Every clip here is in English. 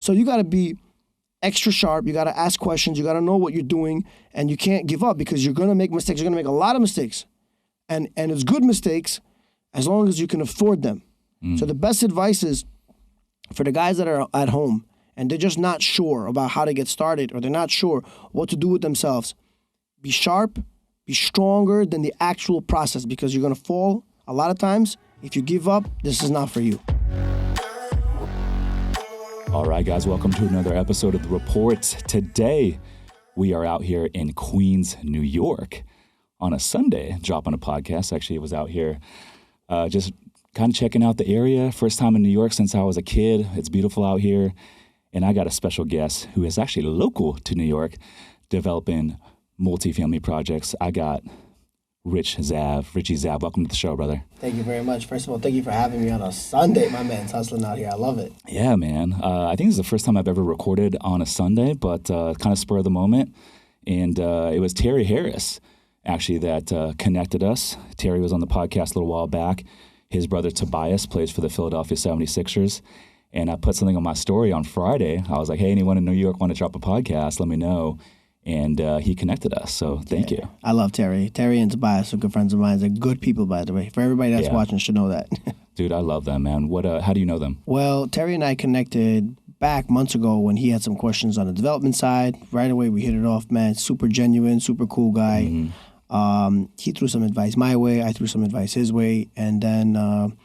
So you got to be extra sharp. You got to ask questions. You got to know what you're doing, and you can't give up because you're going to make mistakes. You're going to make a lot of mistakes, and it's good mistakes as long as you can afford them. So the best advice is for the guys that are at home and they're just not sure about how to get started or they're not sure what to do with themselves. Be sharp, be stronger than the actual process because you're going to fall a lot of times. If you give up, this is not for you. All right, guys, welcome to another episode of The Report. Today, we are out here in Queens, New York on a Sunday, dropping a podcast. Actually, I was out here just kind of checking out the area. First time in New York since I was a kid. It's beautiful out here. And I got a special guest who is actually local to New York, developing multifamily projects. I got Richie Zav. Welcome to the show, brother. Thank you very much. First of all, thank you for having me on a Sunday. My man's hustling out here. I love it. Yeah, man. I think this is the first time I've ever recorded on a Sunday, but kind of spur of the moment. And it was Terry Harris, actually, that connected us. Terry was on the podcast a little while back. His brother Tobias plays for the Philadelphia 76ers. And I put something on my story on Friday. I was like, hey, anyone in New York want to drop a podcast? Let me know. And he connected us. So thank you. I love Terry. Terry and Tobias are good friends of mine. They're good people, by the way. For everybody that's watching should know that. Dude, I love them, man. How do you know them? Well, Terry and I connected back months ago when he had some questions on the development side. Right away, we hit it off, man. Super genuine, super cool guy. Mm-hmm. He threw some advice my way. I threw some advice his way. And then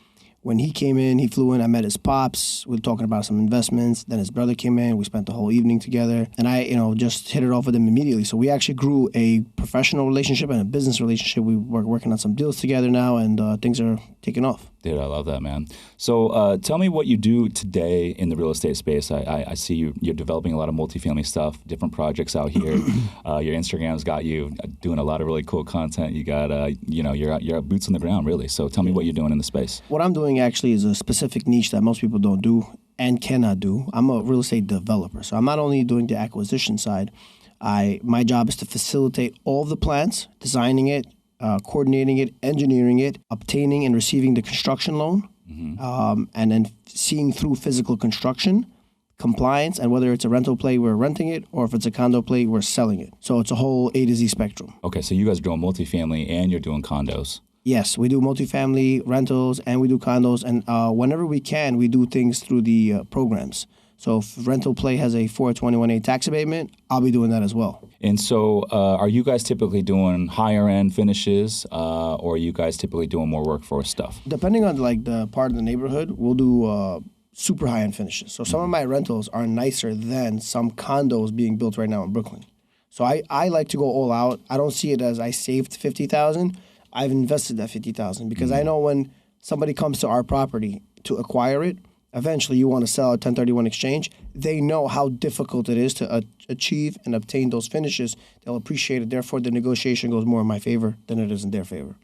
when he came in, he flew in. I met his pops. We were talking about some investments. Then his brother came in. We spent the whole evening together. And I, just hit it off with him immediately. So we actually grew a professional relationship and a business relationship. We were working on some deals together now, and things are taking off. Dude, I love that, man. So tell me what you do today in the real estate space. I see you're developing a lot of multifamily stuff, different projects out here. Your Instagram's got you doing a lot of really cool content. You got, you're boots on the ground, really. So tell me what you're doing in the space. What I'm doing actually is a specific niche that most people don't do and cannot do. I'm a real estate developer. So I'm not only doing the acquisition side. My job is to facilitate all of the plans, designing it, coordinating it, engineering it, obtaining and receiving the construction loan, and then seeing through physical construction, compliance, and whether it's a rental play, we're renting it, or if it's a condo play, we're selling it. So it's a whole A to Z spectrum. Okay, so you guys are doing multifamily and you're doing condos. Yes, we do multifamily rentals and we do condos, and whenever we can, we do things through the programs. So if rental play has a 421A tax abatement, I'll be doing that as well. And so are you guys typically doing higher end finishes or are you guys typically doing more workforce stuff? Depending on the part of the neighborhood, we'll do super high end finishes. So some of my rentals are nicer than some condos being built right now in Brooklyn. So I like to go all out. I don't see it as I saved $50,000. I've invested that $50,000 because I know when somebody comes to our property to acquire it, eventually you want to sell a 1031 exchange, they know how difficult it is to achieve and obtain those finishes. They'll appreciate it. Therefore, the negotiation goes more in my favor than it is in their favor.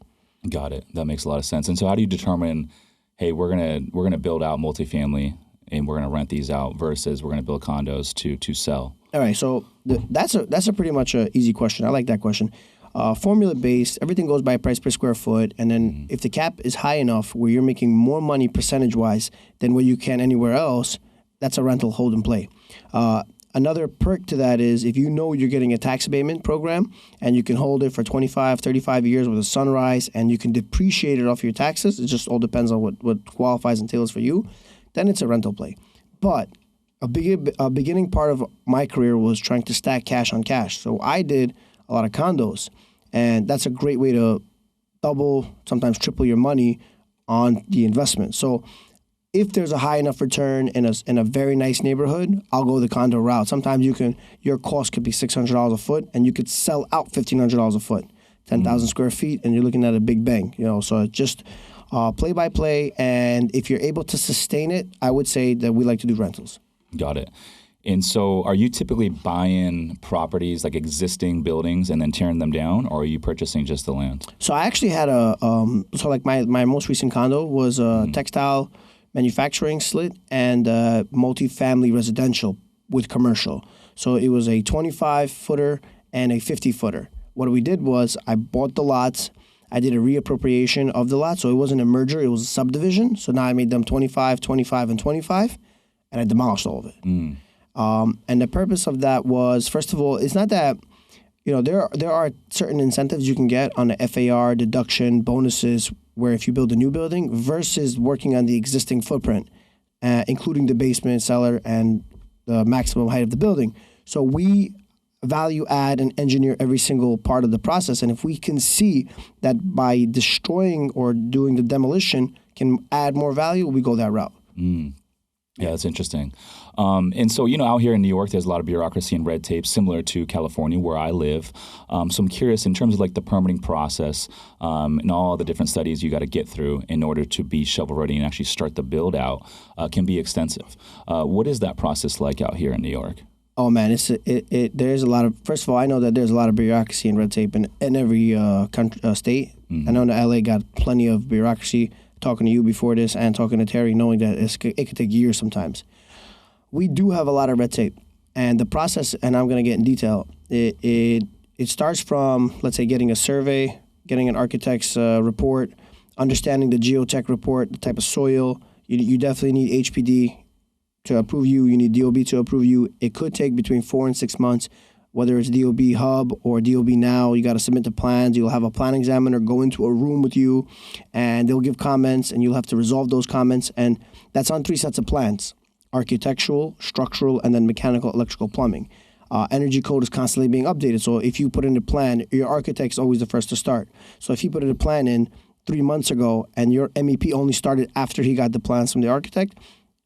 Got it. That makes a lot of sense. And so how do you determine, hey, we're gonna build out multifamily and we're gonna rent these out versus we're gonna build condos to sell? All right. So that's a pretty much an easy question. I like that question. Formula-based, everything goes by price per square foot, and then if the cap is high enough where you're making more money percentage-wise than what you can anywhere else, that's a rental hold and play. Another perk to that is if you know you're getting a tax abatement program and you can hold it for 25, 35 years with a sunrise and you can depreciate it off your taxes, it just all depends on what qualifies and tailors for you, then it's a rental play. But a beginning part of my career was trying to stack cash on cash. So I did a lot of condos. And that's a great way to double, sometimes triple your money on the investment. So if there's a high enough return in a very nice neighborhood, I'll go the condo route. Sometimes your cost could be $600 a foot, and you could sell out $1,500 a foot, 10,000 square feet, and you're looking at a big bang. So it's just play by play. And if you're able to sustain it, I would say that we like to do rentals. Got it. And so are you typically buying properties like existing buildings and then tearing them down, or are you purchasing just the land? So I actually had my most recent condo was a textile manufacturing slit and multifamily residential with commercial. So it was a 25-footer and a 50-footer. What we did was I bought the lots. I did a reappropriation of the lot. So it wasn't a merger. It was a subdivision. So now I made them 25, 25, and 25. and I demolished all of it. And the purpose of that was, first of all, it's not that, there are certain incentives you can get on the FAR, deduction, bonuses, where if you build a new building versus working on the existing footprint, including the basement, cellar, and the maximum height of the building. So we value add and engineer every single part of the process. And if we can see that by destroying or doing the demolition can add more value, we go that route. Yeah, that's interesting. And so, out here in New York, there's a lot of bureaucracy and red tape similar to California where I live. So I'm curious in terms of like the permitting process and all the different studies you got to get through in order to be shovel ready and actually start the build out can be extensive. What is that process like out here in New York? Oh man, there's a lot of. First of all, I know that there's a lot of bureaucracy and red tape in every state. I know that LA got plenty of bureaucracy. Talking to you before this and talking to Terry, knowing that it could take years sometimes. We do have a lot of red tape, and the process. And I'm going to get in detail. It starts from, let's say, getting a survey, getting an architect's report, understanding the geotech report, the type of soil. You definitely need HPD to approve you. You need DOB to approve you. It could take between 4 and 6 months, whether it's DOB Hub or DOB Now. You got to submit the plans. You'll have a plan examiner go into a room with you, and they'll give comments, and you'll have to resolve those comments. And that's on 3 sets of plans: architectural, structural, and then mechanical, electrical, plumbing. Energy code is constantly being updated. So if you put in a plan, your architect's always the first to start. So if he put in a plan in 3 months ago and your MEP only started after he got the plans from the architect,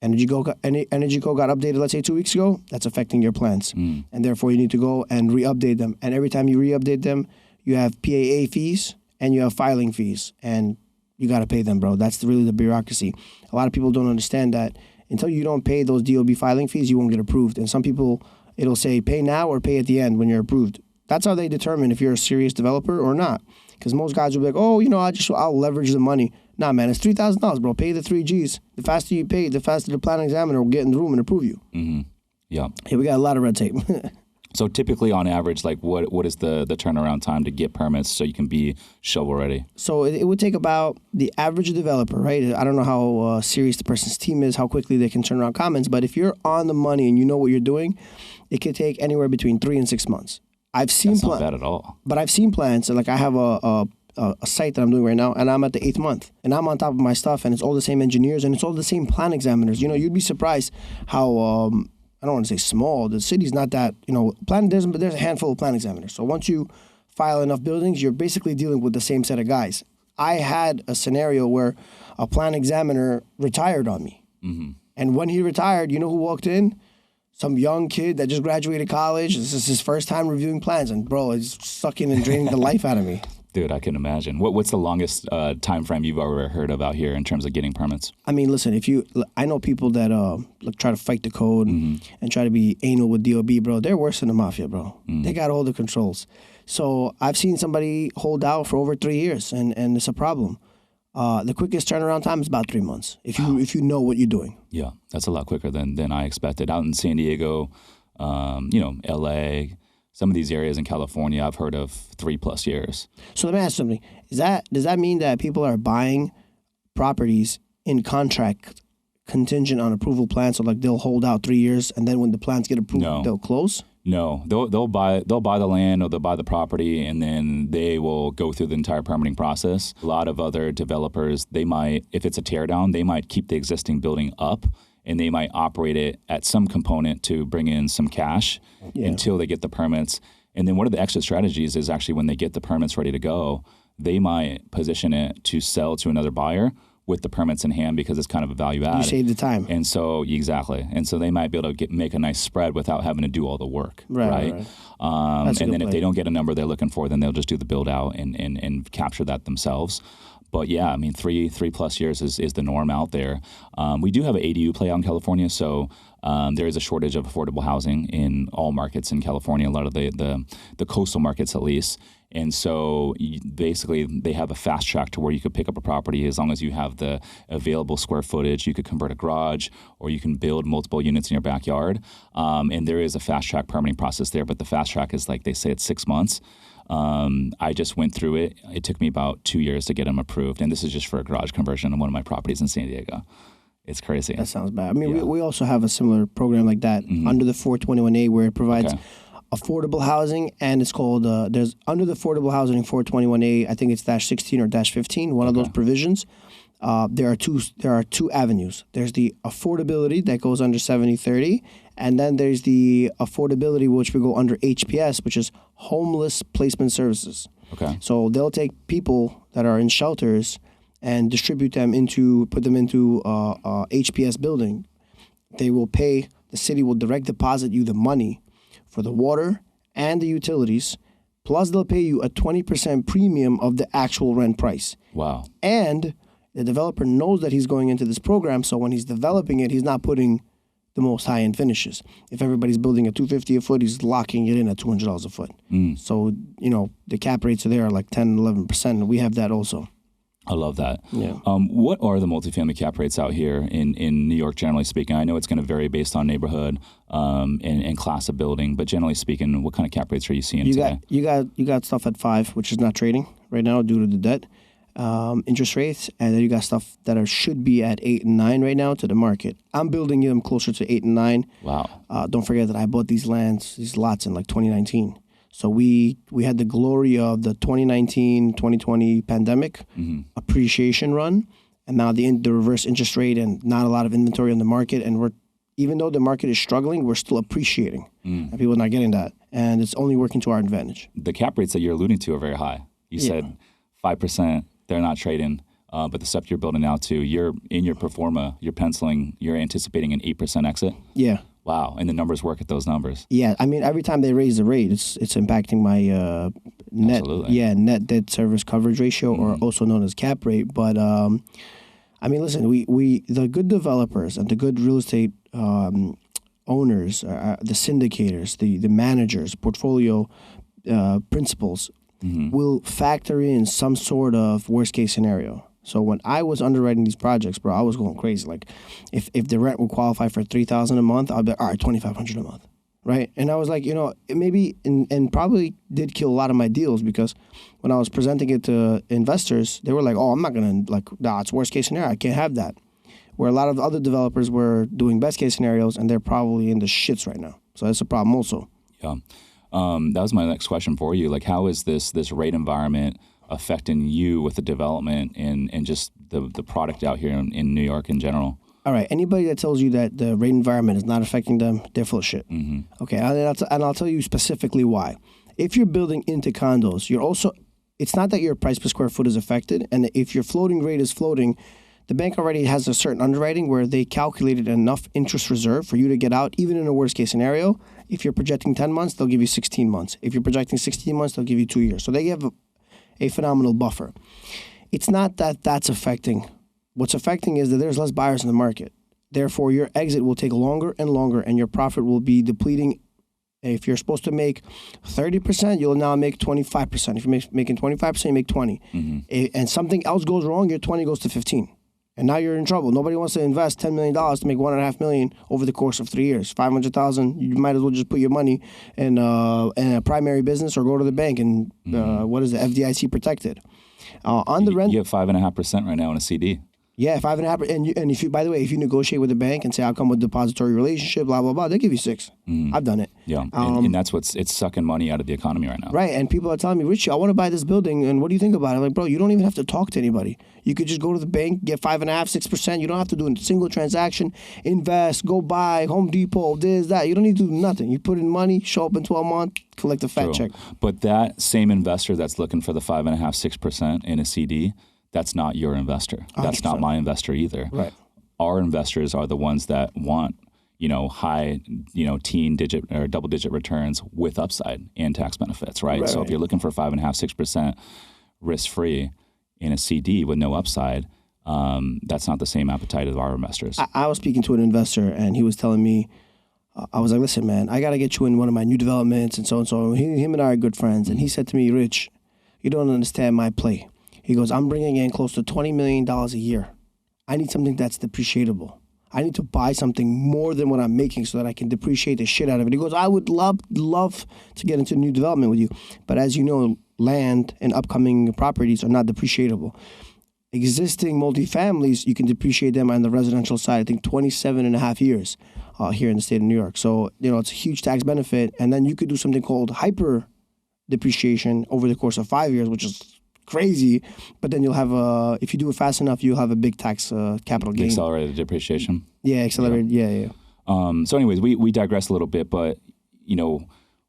Energy code got updated, let's say 2 weeks ago, that's affecting your plans. And therefore you need to go and re-update them. And every time you re-update them, you have PAA fees and you have filing fees. And you got to pay them, bro. That's really the bureaucracy. A lot of people don't understand that until you don't pay those DOB filing fees, you won't get approved. And some people, it'll say pay now or pay at the end when you're approved. That's how they determine if you're a serious developer or not. Because most guys will be like, oh, I'll leverage the money. Nah, man, it's $3,000, bro. Pay the 3 Gs. The faster you pay, the faster the plan examiner will get in the room and approve you. Yeah. Hey, we got a lot of red tape. So typically on average, like what is the turnaround time to get permits so you can be shovel ready? So it would take about the average developer, right? I don't know how serious the person's team is, how quickly they can turn around comments, but if you're on the money and you know what you're doing, it could take anywhere between 3 and 6 months. I've seen That's not bad at all. But I've seen plans. Like I have a site that I'm doing right now, and I'm at the 8th month, and I'm on top of my stuff, and it's all the same engineers, and it's all the same plan examiners. You'd be surprised how I don't want to say small. The city's not that there's a handful of plan examiners. So once you file enough buildings, you're basically dealing with the same set of guys. I had a scenario where a plan examiner retired on me, and when he retired, you know who walked in? Some young kid that just graduated college. This is his first time reviewing plans, and bro, it's sucking and draining the life out of me. Dude, I can imagine. What's the longest time frame you've ever heard of out here in terms of getting permits? I mean, listen, I know people that try to fight the code and try to be anal with DOB, bro. They're worse than the mafia, bro. They got all the controls. So I've seen somebody hold out for over 3 years, and it's a problem. The quickest turnaround time is about 3 months if you know what you're doing. Yeah, that's a lot quicker than I expected. Out in San Diego, LA, some of these areas in California, I've heard of 3+ years. So let me ask something. Does that mean that people are buying properties in contract contingent on approval plans? So like they'll hold out 3 years, and then when the plans get approved, they'll close? No, they'll buy the land or they'll buy the property, and then they will go through the entire permitting process. A lot of other developers, they might, if it's a tear down, they might keep the existing building up, and they might operate it at some component to bring in some cash until they get the permits. And then one of the extra strategies is actually when they get the permits ready to go, they might position it to sell to another buyer with the permits in hand because it's kind of a value add. You save the time. And so, exactly. And so they might be able to make a nice spread without having to do all the work. Right. And then if they don't get a number they're looking for, then they'll just do the build out and capture that themselves. But yeah, I mean, 3+ years is the norm out there. We do have an ADU play out in California, so there is a shortage of affordable housing in all markets in California, a lot of the coastal markets at least. And so basically they have a fast track to where you could pick up a property as long as you have the available square footage. You could convert a garage or you can build multiple units in your backyard. And there is a fast track permitting process there, but the fast track is like they say it's 6 months. I just went through it. It took me about 2 years to get them approved. And this is just for a garage conversion on one of my properties in San Diego. It's crazy. That sounds bad. I mean, we also have a similar program like that under the 421A where it provides affordable housing, and it's called, there's under the affordable housing 421A, I think it's -16 or -15, one of those provisions. There are two avenues. There's the affordability that goes under 7030, and then there's the affordability which will go under HPS, which is homeless placement services. Okay. So they'll take people that are in shelters and put them into HPS building. They will pay, the city will direct deposit you the money for the water and the utilities, plus they'll pay you a 20% premium of the actual rent price. Wow. And the developer knows that he's going into this program, so when he's developing it, he's not putting the most high-end finishes. If everybody's building at $250 a foot, he's locking it in at $200 a foot. So, the cap rates are there like 10, 11%, and we have that also. I love that. Yeah. What are the multifamily cap rates out here in New York, generally speaking? I know it's going to vary based on neighborhood and class of building, but generally speaking, what kind of cap rates are you seeing today? You got stuff at 5, which is not trading right now due to the debt interest rates, and then you got stuff that should be at 8 and 9 right now to the market. I'm building them closer to 8 and 9. Wow. Don't forget that I bought these lots in like 2019. So we had the glory of the 2019, 2020 pandemic appreciation run, and now the reverse interest rate and not a lot of inventory on the market. And even though the market is struggling, we're still appreciating, and people are not getting that. And it's only working to our advantage. The cap rates that you're alluding to are very high. You said 5%, they're not trading. But the stuff you're building out to, you're in your pro forma, you're anticipating an 8% exit? Yeah. Wow, and the numbers work at those numbers. Yeah, I mean, every time they raise the rate, it's impacting my net debt service coverage ratio, or also known as cap rate. But I mean, listen, we the good developers and the good real estate owners, the syndicators, the managers, portfolio principals will factor in some sort of worst case scenario. So when I was underwriting these projects, bro, I was going crazy. Like, if the rent would qualify for $3,000 a month, I'd be all right, $2,500 a month, right? And I was like, it maybe and probably did kill a lot of my deals, because when I was presenting it to investors, they were like, "Oh, I'm not gonna it's worst case scenario. I can't have that." Where a lot of other developers were doing best case scenarios, and they're probably in the shits right now. So that's a problem also. Yeah, that was my next question for you. Like, how is this rate environment affecting you with the development and just the product out here in New York in general? All right. Anybody that tells you that the rate environment is not affecting them, they're full of shit. Okay. And I'll tell you specifically why. If you're building into condos, it's not that your price per square foot is affected. And if your floating rate is floating, the bank already has a certain underwriting where they calculated enough interest reserve for you to get out, even in a worst case scenario. If you're projecting 10 months, they'll give you 16 months. If you're projecting 16 months, they'll give you 2 years. So they have a phenomenal buffer. It's not that that's affecting. What's affecting is that there's less buyers in the market. Therefore, your exit will take longer and longer, and your profit will be depleting. If you're supposed to make 30%, you'll now make 25%. If you're making 25%, you make 20. And something else goes wrong, your 20 goes to 15. And now you're in trouble. Nobody wants to invest $10 million to make $1.5 million over the course of 3 years. $500,000, you might as well just put your money in a primary business or go to the bank and FDIC protected. On the rent, you have 5.5% right now in a CD. Yeah, 5.5%. And if you, by the way, if you negotiate with the bank and say, I'll come with depository relationship, blah, blah, blah, they give you 6. I've done it. Yeah, and that's it's sucking money out of the economy right now. Right, and people are telling me, Richie, I want to buy this building, and what do you think about it? I'm like, bro, you don't even have to talk to anybody. You could just go to the bank, get 5.5%, 6%. You don't have to do a single transaction, invest, go buy, Home Depot, this, that. You don't need to do nothing. You put in money, show up in 12 months, collect a fat check. But that same investor that's looking for the 5.5%, 6% in a CD, that's not your investor. That's 100%. Not my investor either. Right. Our investors are the ones that want, high, teen digit or double digit returns with upside and tax benefits, right? So if you're looking for 5.5%, 6% risk free in a CD with no upside, that's not the same appetite of our investors. I was speaking to an investor, and he was telling me, I was like, listen, man, I got to get you in one of my new developments and so and so. Him and I are good friends. And he said to me, Rich, you don't understand my play. He goes, I'm bringing in close to $20 million a year. I need something that's depreciatable. I need to buy something more than what I'm making so that I can depreciate the shit out of it. He goes, I would love to get into new development with you. But as you know, land and upcoming properties are not depreciatable. Existing multifamilies, you can depreciate them on the residential side, I think 27 and a half years here in the state of New York. So, it's a huge tax benefit. And then you could do something called hyper-depreciation over the course of 5 years, which is crazy. But then you'll have if you do it fast enough, you'll have a big tax capital gain. Accelerated depreciation. Yeah, accelerated. Yeah. So anyways, we digress a little bit, but,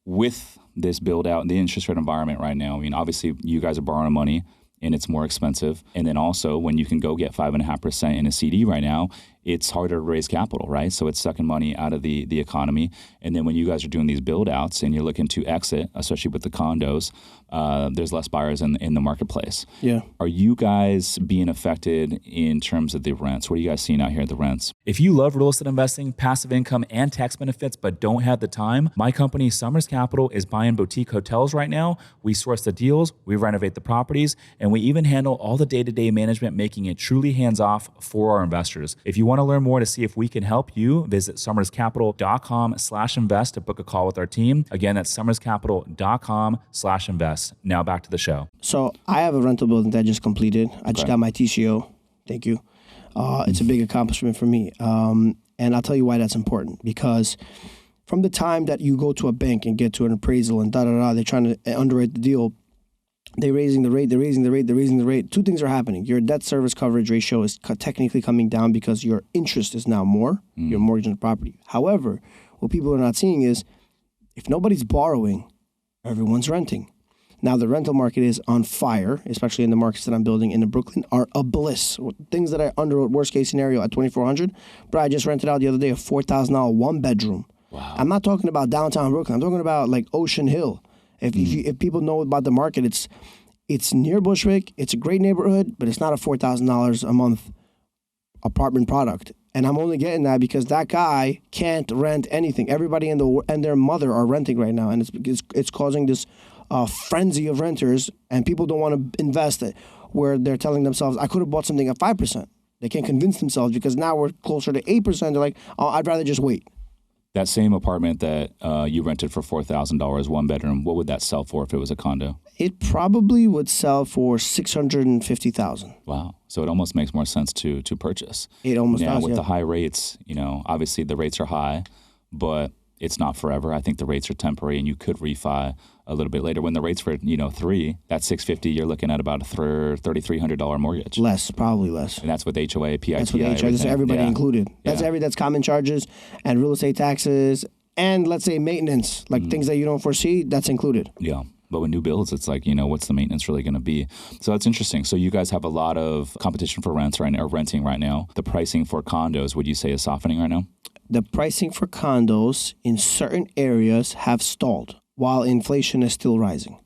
with this build out and the interest rate environment right now, I mean, obviously you guys are borrowing money and it's more expensive. And then also when you can go get 5.5% in a CD right now, it's harder to raise capital, right? So it's sucking money out of the economy. And then when you guys are doing these build outs and you're looking to exit, especially with the condos, there's less buyers in the marketplace. Yeah. Are you guys being affected in terms of the rents? What are you guys seeing out here at the rents? If you love real estate investing, passive income, and tax benefits, but don't have the time, my company, Summers Capital, is buying boutique hotels right now. We source the deals, we renovate the properties, and we even handle all the day-to-day management, making it truly hands-off for our investors. If you want to learn more to see if we can help you, visit summerscapital.com/invest to book a call with our team. Again, that's summerscapital.com/invest. Now back to the show. So I have a rental building that I just completed. I just got my TCO. Thank you. It's a big accomplishment for me. And I'll tell you why that's important. Because from the time that you go to a bank and get to an appraisal and they're trying to underwrite the deal, they're raising the rate. Two things are happening. Your debt service coverage ratio is technically coming down because your interest is now more, your mortgage on the property. However, what people are not seeing is if nobody's borrowing, everyone's renting. Now, the rental market is on fire, especially in the markets that I'm building in Brooklyn, are a bliss. Things that are under worst case scenario at $2,400. But I just rented out the other day a $4,000 one bedroom. Wow. I'm not talking about downtown Brooklyn. I'm talking about like Ocean Hill. If people know about the market, it's near Bushwick. It's a great neighborhood, but it's not a $4,000 a month apartment product. And I'm only getting that because that guy can't rent anything. Everybody and their mother are renting right now, and it's causing this frenzy of renters. And people don't want to invest it, where they're telling themselves, "I could have bought something at 5%." They can't convince themselves because now we're closer to 8%. They're like, "Oh, I'd rather just wait." That same apartment that you rented for $4,000, one bedroom, what would that sell for if it was a condo? It probably would sell for $650,000. Wow. So it almost makes more sense to purchase. It almost now, does, with yeah. the high rates, obviously the rates are high, but it's not forever. I think the rates are temporary, and you could refi a little bit later. When the rates were, 3, that's $650. You're looking at about a $3,300 mortgage. Probably less. And that's with HOA, PITI. That's with HOA. That's everybody included. That's common charges and real estate taxes and let's say maintenance, like things that you don't foresee. That's included. Yeah. But with new builds, it's like, what's the maintenance really going to be? So that's interesting. So you guys have a lot of competition for rents right now, or renting right now. The pricing for condos, would you say, is softening right now? The pricing for condos in certain areas have stalled while inflation is still rising.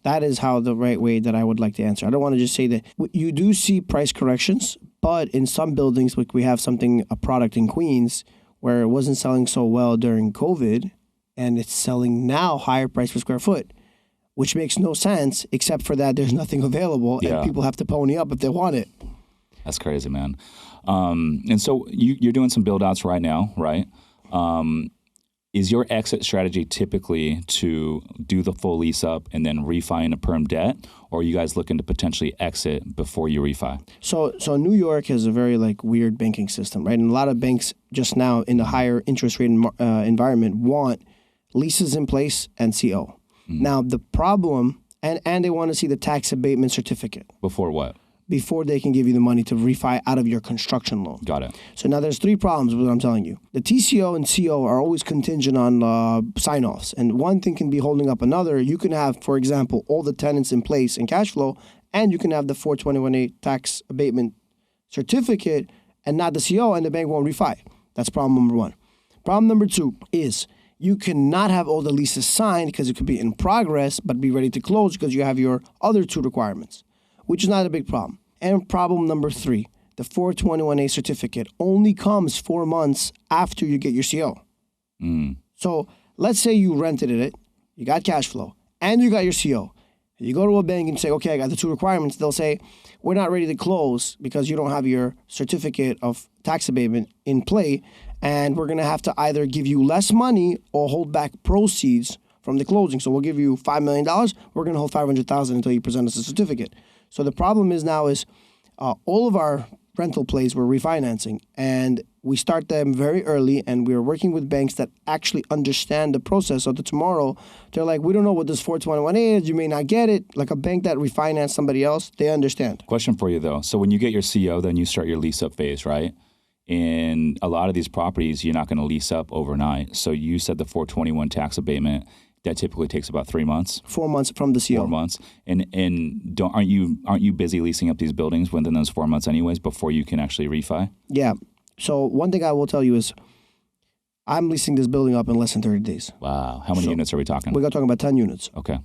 That is how the right way that I would like to answer. I don't want to just say that you do see price corrections, but in some buildings, like we have a product in Queens where it wasn't selling so well during COVID, and it's selling now higher price per square foot, which makes no sense except for that there's nothing available and people have to pony up if they want it. That's crazy, man. And so you're doing some build outs right now, right? Is your exit strategy typically to do the full lease up and then refi into perm debt, or are you guys looking to potentially exit before you refi? So New York has a very weird banking system, right? And a lot of banks just now in the higher interest rate environment want leases in place and CO. Now the problem, and they want to see the tax abatement certificate. Before what? Before they can give you the money to refi out of your construction loan. Got it. So now there's 3 problems with what I'm telling you. The TCO and CO are always contingent on sign-offs. And one thing can be holding up another. You can have, for example, all the tenants in place and cash flow, and you can have the 421A tax abatement certificate and not the CO, and the bank won't refi. That's problem number 1. Problem number 2 is you cannot have all the leases signed because it could be in progress, but be ready to close because you have your other 2 requirements, which is not a big problem. And problem number 3, the 421A certificate only comes 4 months after you get your CO. So let's say you rented it, you got cash flow, and you got your CO. You go to a bank and say, okay, I got the 2 requirements. They'll say, we're not ready to close because you don't have your certificate of tax abatement in play, and we're going to have to either give you less money or hold back proceeds from the closing. So we'll give you $5 million. We're going to hold $500,000 until you present us a certificate. So the problem is now is all of our rental plays were refinancing, and we start them very early, and we're working with banks that actually understand the process. So that tomorrow, they're like, we don't know what this 421 is. You may not get it. Like a bank that refinanced somebody else, they understand. Question for you, though. So when you get your CO, then you start your lease-up phase, right? In a lot of these properties, you're not going to lease up overnight. So you said the 421 tax abatement, that typically takes about 3 months. 4 months from the CO. 4 months, and aren't you busy leasing up these buildings within those 4 months anyways before you can actually refi? Yeah. So one thing I will tell you is, I'm leasing this building up in less than 30 days. Wow. How many units are we talking? We're talking about 10 units. Okay.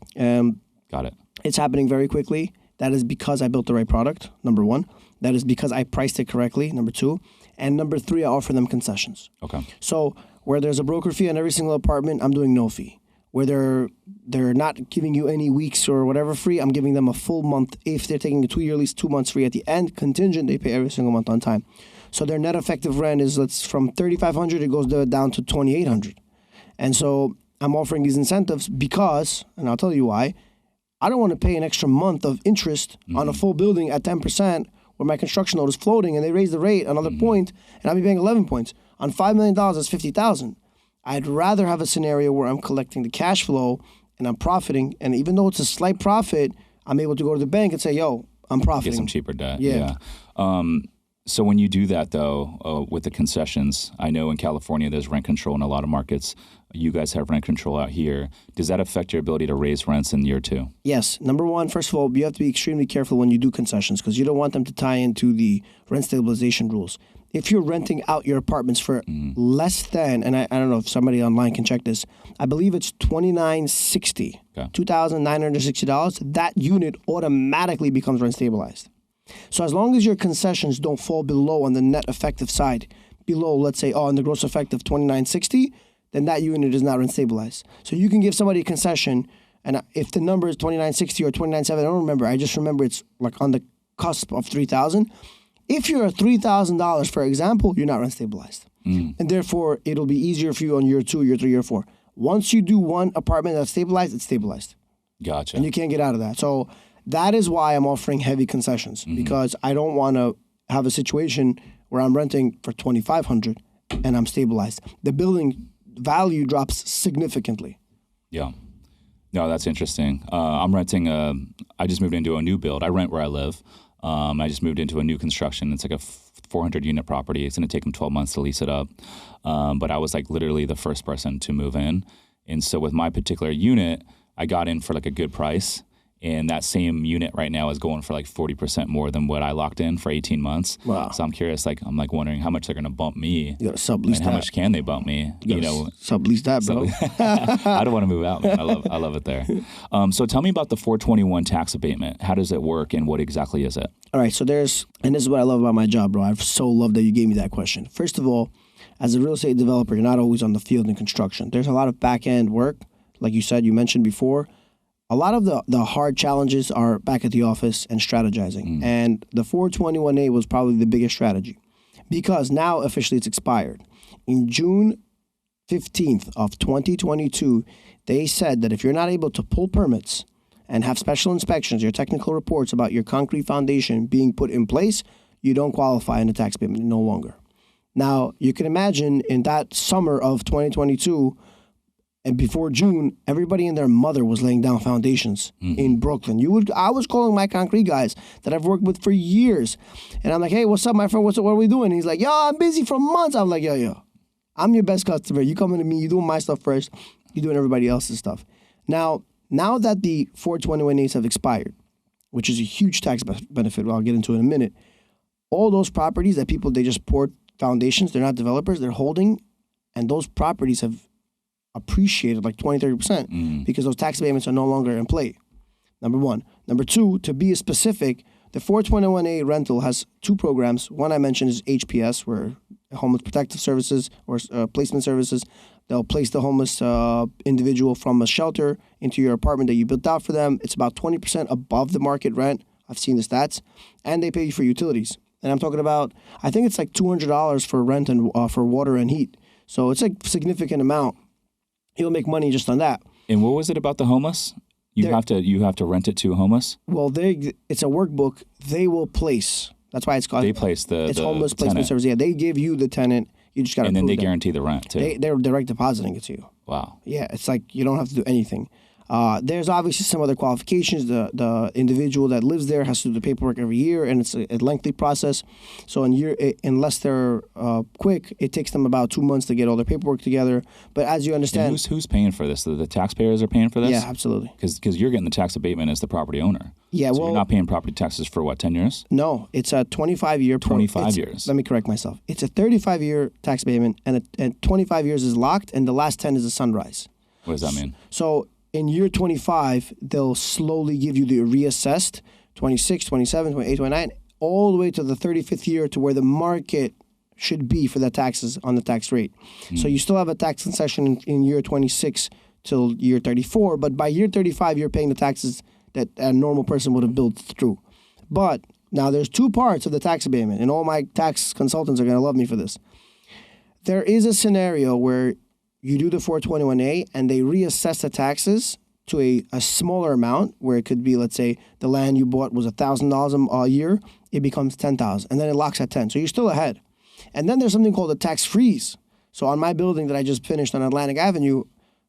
Got it. It's happening very quickly. That is because I built the right product, number one. That is because I priced it correctly, number two. And number three, I offer them concessions. Okay. So where there's a broker fee on every single apartment, I'm doing no fee. Where they're not giving you any weeks or whatever free, I'm giving them a full month. If they're taking a 2-year lease, 2 months free at the end, contingent, they pay every single month on time. So their net effective rent is from $3,500, it goes down to $2,800. And so I'm offering these incentives because, and I'll tell you why, I don't want to pay an extra month of interest on a full building at 10% where my construction load is floating and they raise the rate another point and I'll be paying 11 points. On $5 million, that's $50,000. I'd rather have a scenario where I'm collecting the cash flow and I'm profiting. And even though it's a slight profit, I'm able to go to the bank and say, yo, I'm profiting. Get some cheaper debt. Yeah. So when you do that, though, with the concessions, I know in California there's rent control in a lot of markets. You guys have rent control out here. Does that affect your ability to raise rents in year two? Yes. Number one, first of all, you have to be extremely careful when you do concessions because you don't want them to tie into the rent stabilization rules. If you're renting out your apartments for less than, and I don't know if somebody online can check this, I believe it's $2,960, okay. $2,960, that unit automatically becomes rent stabilized. So as long as your concessions don't fall below on the net effective side, below, let's say, on the gross effective $2,960, then that unit is not rent stabilized. So you can give somebody a concession, and if the number is $2,960 or $2,970, I don't remember. I just remember it's like on the cusp of $3,000. If you're at $3,000, for example, you're not rent stabilized. And therefore, it'll be easier for you on year 2, year 3, year 4. Once you do one apartment that's stabilized, it's stabilized. Gotcha. And you can't get out of that. So that is why I'm offering heavy concessions because I don't want to have a situation where I'm renting for $2,500 and I'm stabilized. The building value drops significantly. Yeah. No, that's interesting. I'm renting I just moved into a new build. I rent where I live. I just moved into a new construction. It's like a 400-unit property. It's going to take them 12 months to lease it up. But I was like literally the first person to move in. And so with my particular unit, I got in for like a good price. And that same unit right now is going for like 40% more than what I locked in for 18 months. Wow. So I'm curious, I'm wondering how much they're going to bump me. You got to sublease that. And how much can they bump me? Sublease that, bro. I don't want to move out, man. I love it there. So tell me about the 421 tax abatement. How does it work and what exactly is it? All right. So and this is what I love about my job, bro. I so love that you gave me that question. First of all, as a real estate developer, you're not always on the field in construction. There's a lot of back-end work. Like you said, you mentioned before. A lot of the hard challenges are back at the office and strategizing. And the 421A was probably the biggest strategy because now officially it's expired. In June 15th of 2022, they said that if you're not able to pull permits and have special inspections, your technical reports about your concrete foundation being put in place, you don't qualify in the tax payment no longer. Now, you can imagine in that summer of 2022, and before June, everybody and their mother was laying down foundations in Brooklyn. I was calling my concrete guys that I've worked with for years. And I'm like, hey, what's up, my friend? What are we doing? And he's like, yo, I'm busy for months. I'm like, yo, I'm your best customer. You coming to me, you doing my stuff first. You doing everybody else's stuff. Now that the 421As have expired, which is a huge tax benefit, I'll get into in a minute, all those properties that people, they just poured foundations, they're not developers, they're holding, and those properties have appreciated like 20-30% because those tax abatements are no longer in play. Number one. Number two, to be specific, the 421A rental has 2 programs. One I mentioned is HPS, where Homeless Protective Services or Placement Services. They'll place the homeless individual from a shelter into your apartment that you built out for them. It's about 20% above the market rent. I've seen the stats. And they pay you for utilities. And I'm talking about, I think it's like $200 for rent and for water and heat. So it's a significant amount. You'll make money just on that. And what was it about the homeless? You have to rent it to homeless? Well, it's a workbook. They will place That's why it's called. They place it's the homeless placement tenant. service. Yeah, they give you the tenant. You just got to. And then they them. guarantee the rent too. They're direct depositing it to you. Wow. Yeah, it's like you don't have to do anything. There's obviously some other qualifications. The individual that lives there has to do the paperwork every year, and it's a lengthy process. So unless they're quick, it takes them about 2 months to get all their paperwork together. But as you understand, And who's paying for this? The taxpayers are paying for this? Yeah, absolutely. Because you're getting the tax abatement as the property owner. Yeah, so well, you're not paying property taxes for what, 10 years? No, it's a 25-year. 25 years. Let me correct myself. It's a 35-year tax abatement, and 25 years is locked, and the last 10 is a sunrise. What does that mean? So in year 25, they'll slowly give you the reassessed 26, 27, 28, 29, all the way to the 35th year to where the market should be for the taxes on the tax rate. So you still have a tax concession in year 26 till year 34, but by year 35, you're paying the taxes that a normal person would have built through. But now there's two parts of the tax abatement, and all my tax consultants are going to love me for this. There is a scenario where you do the 421A and they reassess the taxes to a smaller amount, where it could be, let's say, the land you bought was $1,000 a year, it becomes $10,000, and then it locks at 10. So you're still ahead. And then there's something called a tax freeze. So on my building that I just finished on Atlantic Avenue,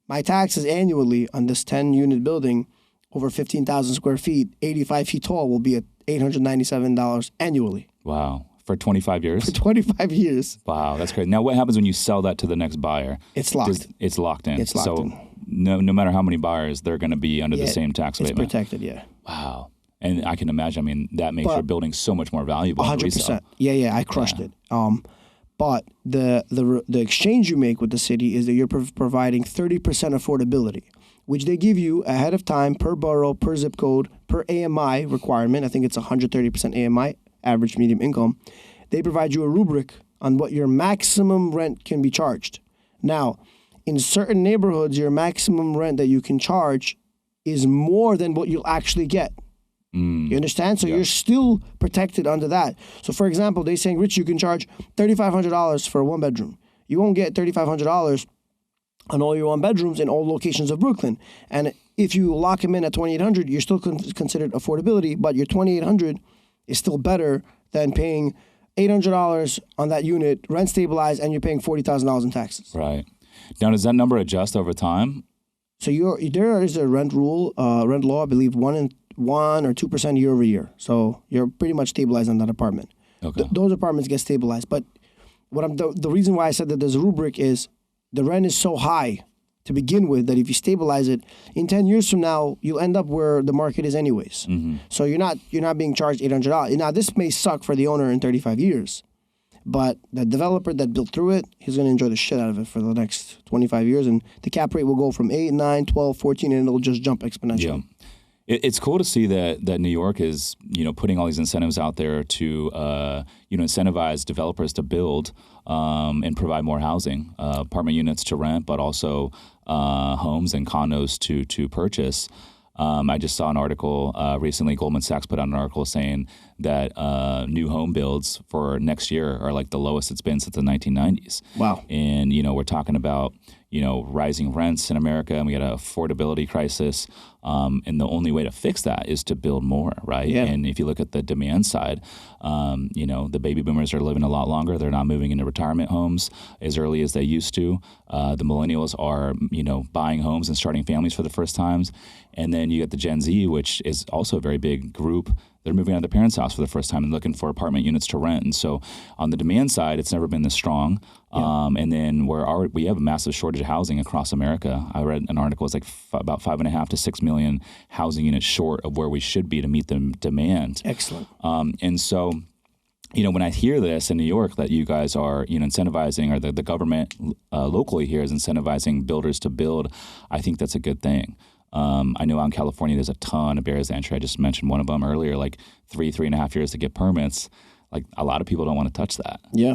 my taxes annually on this 10-unit building over 15,000 square feet, 85 feet tall, will be at $897 annually. Wow. For 25 years? For 25 years. Wow, that's great. Now, what happens when you sell that to the next buyer? It's locked. It's locked in. It's locked in. No matter how many buyers, they're going to be under the same tax abatement. It's protected, yeah. Wow. And I can imagine, I mean, that makes your building so much more valuable. 100%. Yeah, I crushed it. But the exchange you make with the city is that you're providing 30% affordability, which they give you ahead of time per borough, per zip code, per AMI requirement. I think it's 130% AMI, average medium income. They provide you a rubric on what your maximum rent can be charged. Now, in certain neighborhoods, your maximum rent that you can charge is more than what you'll actually get. You understand? So you're still protected under that. So, for example, they're saying, Rich, you can charge $3,500 for a one-bedroom. You won't get $3,500 on all your one-bedrooms in all locations of Brooklyn. And if you lock them in at $2,800, you're still considered affordability, but your $2,800 is still better than paying $800 on that unit, rent stabilized, and you're paying $40,000 in taxes. Right. Now, does that number adjust over time? So there is a rent law, I believe 1% or 2% year over year. So you're pretty much stabilized on that apartment. Okay. Those apartments get stabilized. But the reason why I said that there's a rubric is the rent is so high to begin with that if you stabilize it, in 10 years from now, you'll end up where the market is anyways. Mm-hmm. So you're not being charged $800. Now, this may suck for the owner in 35 years. But the developer that built through it, he's going to enjoy the shit out of it for the next 25 years. And the cap rate will go from 8, 9, 12, 14, and it'll just jump exponentially. Yeah. It's cool to see that New York is, putting all these incentives out there to, incentivize developers to build and provide more housing, apartment units to rent, but also homes and condos to purchase. I just saw an article recently. Goldman Sachs put out an article saying that new home builds for next year are like the lowest it's been since the 1990s. Wow. And, we're talking about, rising rents in America, and we got an affordability crisis. And the only way to fix that is to build more, right? Yeah. And if you look at the demand side, the baby boomers are living a lot longer. They're not moving into retirement homes as early as they used to. The millennials are, buying homes and starting families for the first times. And then you get the Gen Z, which is also a very big group. They're moving out of their parents' house for the first time and looking for apartment units to rent. And so on the demand side, it's never been this strong. Yeah. And then we have a massive shortage of housing across America. I read an article, it's like about 5.5 to 6 million housing units short of where we should be to meet the demand. Excellent. And so, when I hear this in New York that you guys are, incentivizing, or the government locally here is incentivizing builders to build, I think that's a good thing. I know out in California, there's a ton of barriers to entry. I just mentioned one of them earlier, like 3.5 years to get permits. Like a lot of people don't want to touch that. Yeah.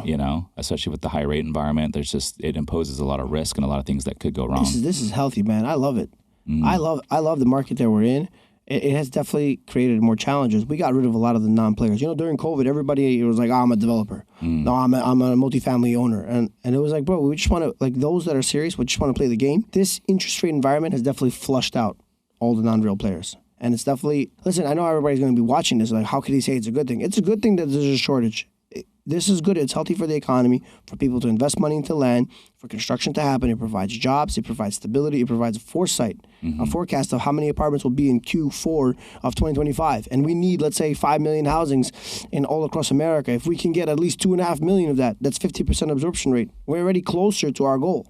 Especially with the high rate environment, it imposes a lot of risk and a lot of things that could go wrong. This is healthy, man. I love it. I love the market that we're in. It has definitely created more challenges. We got rid of a lot of the non-players. During COVID, everybody was like, I'm a developer. No, I'm a multifamily owner. And it was like, bro, we just want to, like those that are serious, we just want to play the game. This interest rate environment has definitely flushed out all the non-real players. And it's definitely, listen, I know everybody's going to be watching this. Like, how could he say it's a good thing? It's a good thing that there's a shortage. This is good. It's healthy for the economy, for people to invest money into land, for construction to happen. It provides jobs. It provides stability. It provides a foresight, a forecast of how many apartments will be in Q4 of 2025. And we need, let's say, 5 million housings in all across America. If we can get at least 2.5 million of that, that's 50% absorption rate. We're already closer to our goal.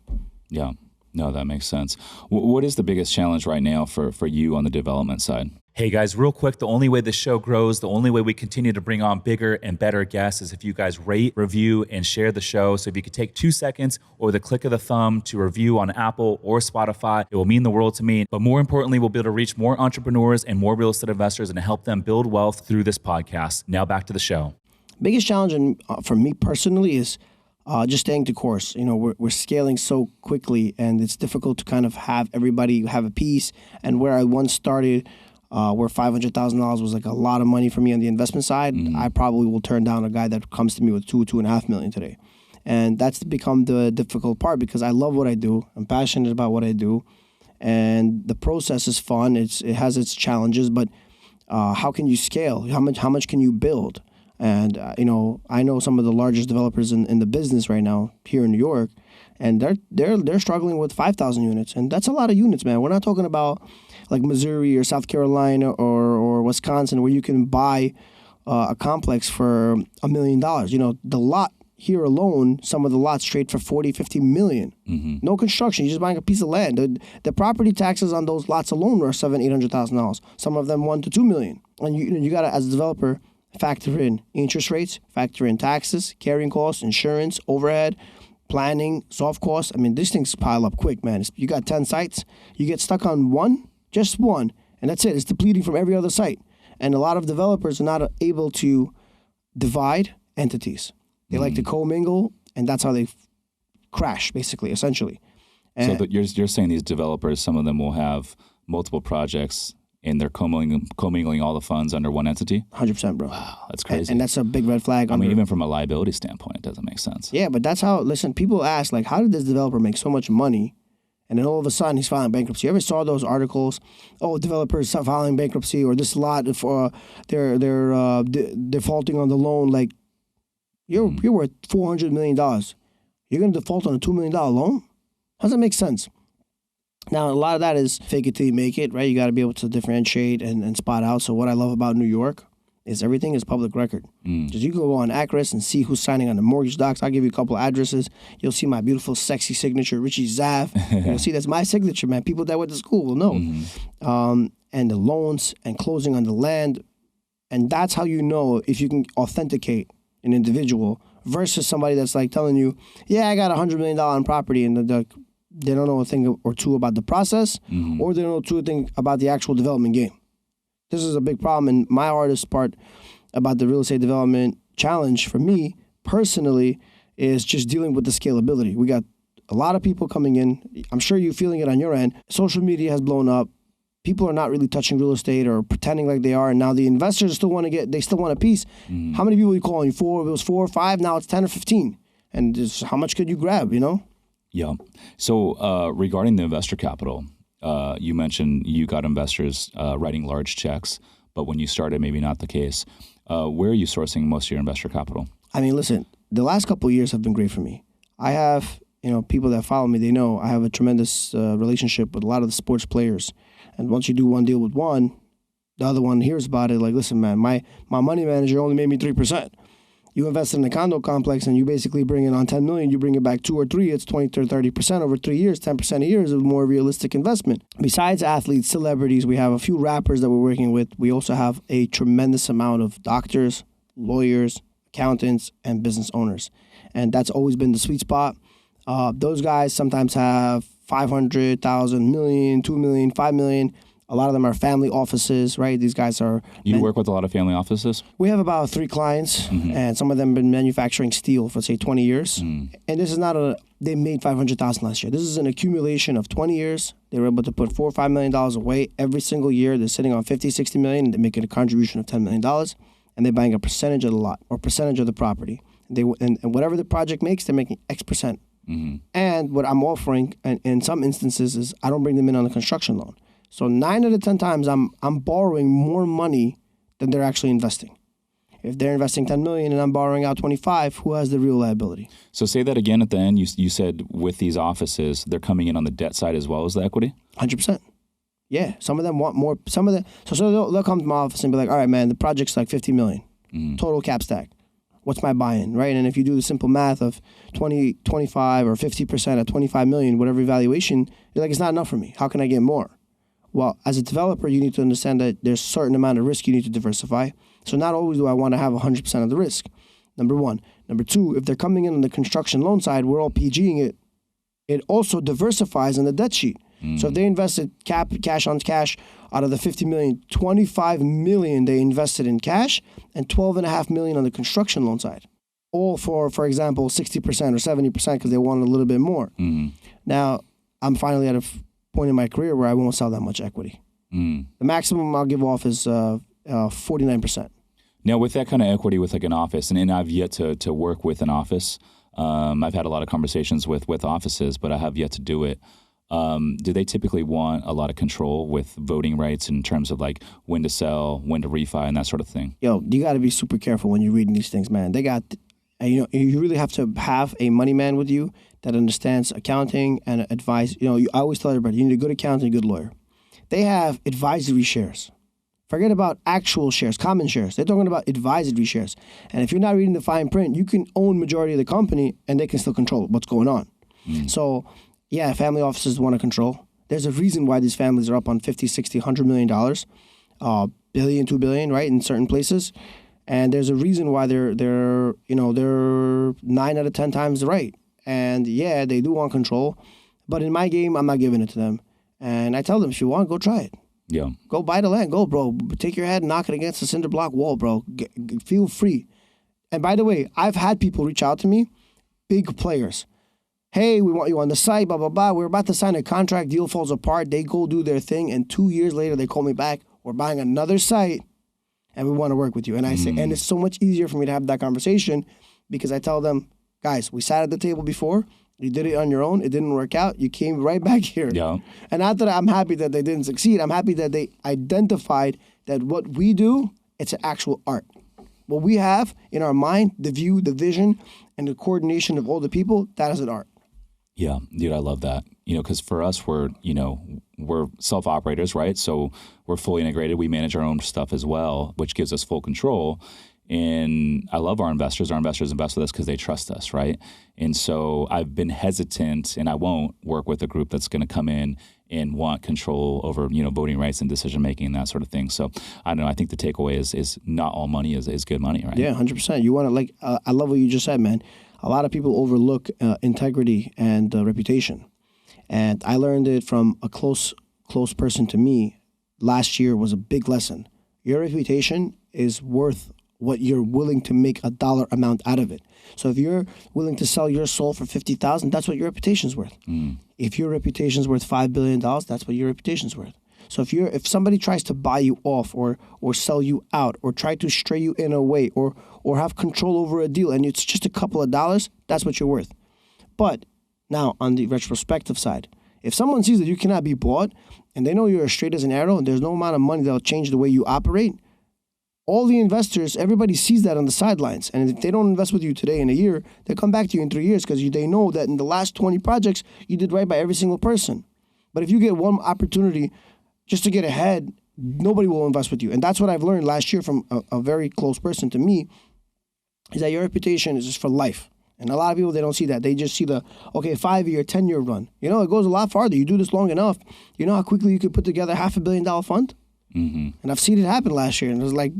Yeah. No, that makes sense. What is the biggest challenge right now for you on the development side? Hey guys, real quick, the only way this show grows, the only way we continue to bring on bigger and better guests is if you guys rate, review, and share the show. So if you could take 2 seconds or the click of the thumb to review on Apple or Spotify, it will mean the world to me. But more importantly, we'll be able to reach more entrepreneurs and more real estate investors and help them build wealth through this podcast. Now back to the show. Biggest challenge for me personally is just staying to course. You know, we're scaling so quickly, and it's difficult to kind of have everybody have a piece. And where I once started, where $500,000 was like a lot of money for me on the investment side, I probably will turn down a guy that comes to me with $2.5 million today. And that's become the difficult part because I love what I do. I'm passionate about what I do. And the process is fun. It has its challenges, but how can you scale? How much can you build? And, I know some of the largest developers in the business right now here in New York, and they're struggling with 5,000 units. And that's a lot of units, man. We're not talking about like Missouri or South Carolina or Wisconsin where you can buy a complex for $1 million. You know, the lot here alone, some of the lots trade for 40, 50 million. No construction. You're just buying a piece of land. The property taxes on those lots alone are $700,000, $800,000. Some of them $1 to $2 million. And you got to, as a developer, factor in interest rates, factor in taxes, carrying costs, insurance, overhead, planning, soft costs. I mean, these things pile up quick, man. You got 10 sites. You get stuck on just one, and that's it. It's depleting from every other site. And a lot of developers are not able to divide entities. They like to commingle, and that's how they crash, basically, essentially. And so you're saying these developers, some of them will have multiple projects, and they're commingling all the funds under one entity? 100%, bro. Wow, that's crazy. And that's a big red flag. I mean, even from a liability standpoint, it doesn't make sense. Yeah, but that's how, listen, people ask, like, how did this developer make so much money? And then all of a sudden, he's filing bankruptcy. You ever saw those articles? Oh, developers filing bankruptcy, or this lot, they're defaulting on the loan. Like, you're worth $400 million. You're going to default on a $2 million loan? How does that make sense? Now, a lot of that is fake it till you make it, right? You got to be able to differentiate and spot out. So what I love about New York is everything is public record. Just you can go on Acris and see who's signing on the mortgage docs. I'll give you a couple of addresses. You'll see my beautiful, sexy signature, Richie Zav. You'll see that's my signature, man. People that went to school will know. And the loans and closing on the land. And that's how you know if you can authenticate an individual versus somebody that's like telling you, yeah, I got $100 million on property, and they don't know a thing or two about the process, or they don't know two things about the actual development game. This is a big problem, and my hardest part about the real estate development challenge for me personally is just dealing with the scalability. We got a lot of people coming in. I'm sure you're feeling it on your end. Social media has blown up. People are not really touching real estate or pretending like they are, and now the investors still want a piece. How many people are you calling? 4? It was 4 or 5. Now it's 10 or 15. And just how much could you grab? You know? Yeah. So regarding the investor capital, you mentioned you got investors writing large checks, but when you started, maybe not the case. Where are you sourcing most of your investor capital? I mean, listen, the last couple of years have been great for me. I have, people that follow me, they know I have a tremendous relationship with a lot of the sports players. And once you do one deal with one, the other one hears about it. Like, listen, man, my money manager only made me 3%. You invested in a condo complex and you basically bring it on $10 million, you bring it back 2 or 3, it's 20 to 30% over 3 years, 10% a year is a more realistic investment. Besides athletes, celebrities, we have a few rappers that we're working with. We also have a tremendous amount of doctors, lawyers, accountants, and business owners. And that's always been the sweet spot. Those guys sometimes have 500,000, million, 2 million, 5 million. A lot of them are family offices, right? These guys are... You work with a lot of family offices? We have about 3 clients, and some of them have been manufacturing steel for, say, 20 years. And this is not they made $500,000 last year. This is an accumulation of 20 years. They were able to put $4 or $5 million away every single year. They're sitting on 50, 60 million, and they're making a contribution of $10 million, and they're buying a percentage of the lot or percentage of the property. And whatever the project makes, they're making X percent. And what I'm offering, in some instances, is I don't bring them in on a construction loan. So 9 out of 10 times I'm borrowing more money than they're actually investing. If they're investing 10 million and I'm borrowing out 25, who has the real liability? So say that again at the end. You said with these offices, they're coming in on the debt side as well as the equity? 100%. Yeah. Some of them want more. Some of them. So they'll come to my office and be like, all right, man, the project's like 50 million. Total cap stack. What's my buy-in, right? And if you do the simple math of 20, 25 or 50% at 25 million, whatever evaluation, you're like, it's not enough for me. How can I get more? Well, as a developer, you need to understand that there's a certain amount of risk you need to diversify. So not always do I want to have 100% of the risk, number one. Number two, if they're coming in on the construction loan side, we're all PGing it. It also diversifies on the debt sheet. So if they invested cash on cash out of the 50 million, 25 million they invested in cash and 12.5 million on the construction loan side. All for example, 60% or 70% because they wanted a little bit more. Now, I'm finally at a point in my career where I won't sell that much equity. The maximum I'll give off is 49%. Now, with that kind of equity with like an office, and I've yet to work with an office. I've had a lot of conversations with offices, but I have yet to do it. Do they typically want a lot of control with voting rights in terms of like when to sell, when to refi, and that sort of thing? Yo, you got to be super careful when you're reading these things, man. They got, you really have to have a money man with you that understands accounting and advice. I always tell everybody, you need a good accountant and a good lawyer. They have advisory shares. Forget about actual shares, common shares. They're talking about advisory shares. And if you're not reading the fine print, you can own majority of the company and they can still control what's going on. So, yeah, family offices want to control. There's a reason why these families are up on 50, 60, $100 million, billion, $2 billion, right, in certain places. And there's a reason why they're 9 out of 10 times right. And yeah, they do want control. But in my game, I'm not giving it to them. And I tell them, if you want, go try it. Yeah. Go buy the land. Go, bro. Take your head and knock it against the cinder block wall, bro. Feel free. And by the way, I've had people reach out to me, big players. Hey, we want you on the site, blah, blah, blah. We're about to sign a contract. Deal falls apart. They go do their thing. And 2 years later, they call me back. We're buying another site, and we want to work with you. And I say, and it's so much easier for me to have that conversation because I tell them, guys, we sat at the table before. You did it on your own. It didn't work out. You came right back here. Yeah. And not that I'm happy that they didn't succeed. I'm happy that they identified that what we do, it's an actual art. What we have in our mind, the view, the vision, and the coordination of all the people, that is an art. Yeah, dude, I love that. Because for us, we're self-operators, right? So we're fully integrated. We manage our own stuff as well, which gives us full control. And I love our investors. Our investors invest with us because they trust us, right? And so I've been hesitant, and I won't work with a group that's going to come in and want control over, voting rights and decision making and that sort of thing. So I don't know. I think the takeaway is not all money is good money, right? Yeah, 100%. You want to I love what you just said, man. A lot of people overlook integrity and reputation, and I learned it from a close person to me. Last year was a big lesson. Your reputation is worth what you're willing to make a dollar amount out of it. So if you're willing to sell your soul for $50,000, that's what your reputation's worth. If your reputation's worth $5 billion, that's what your reputation's worth. So if somebody tries to buy you off or sell you out or try to stray you in a way or have control over a deal and it's just a couple of dollars, that's what you're worth. But now on the retrospective side, if someone sees that you cannot be bought and they know you're as straight as an arrow and there's no amount of money that'll change the way you operate, all the investors, everybody sees that on the sidelines. And if they don't invest with you today in a year, they'll come back to you in 3 years because they know that in the last 20 projects, you did right by every single person. But if you get one opportunity just to get ahead, nobody will invest with you. And that's what I've learned last year from a very close person to me, is that your reputation is just for life. And a lot of people, they don't see that. They just see the, 5-year, 10-year run. It goes a lot farther. You do this long enough, you know how quickly you could put together $500 million fund? Mm-hmm. And I've seen it happen last year. And it was like,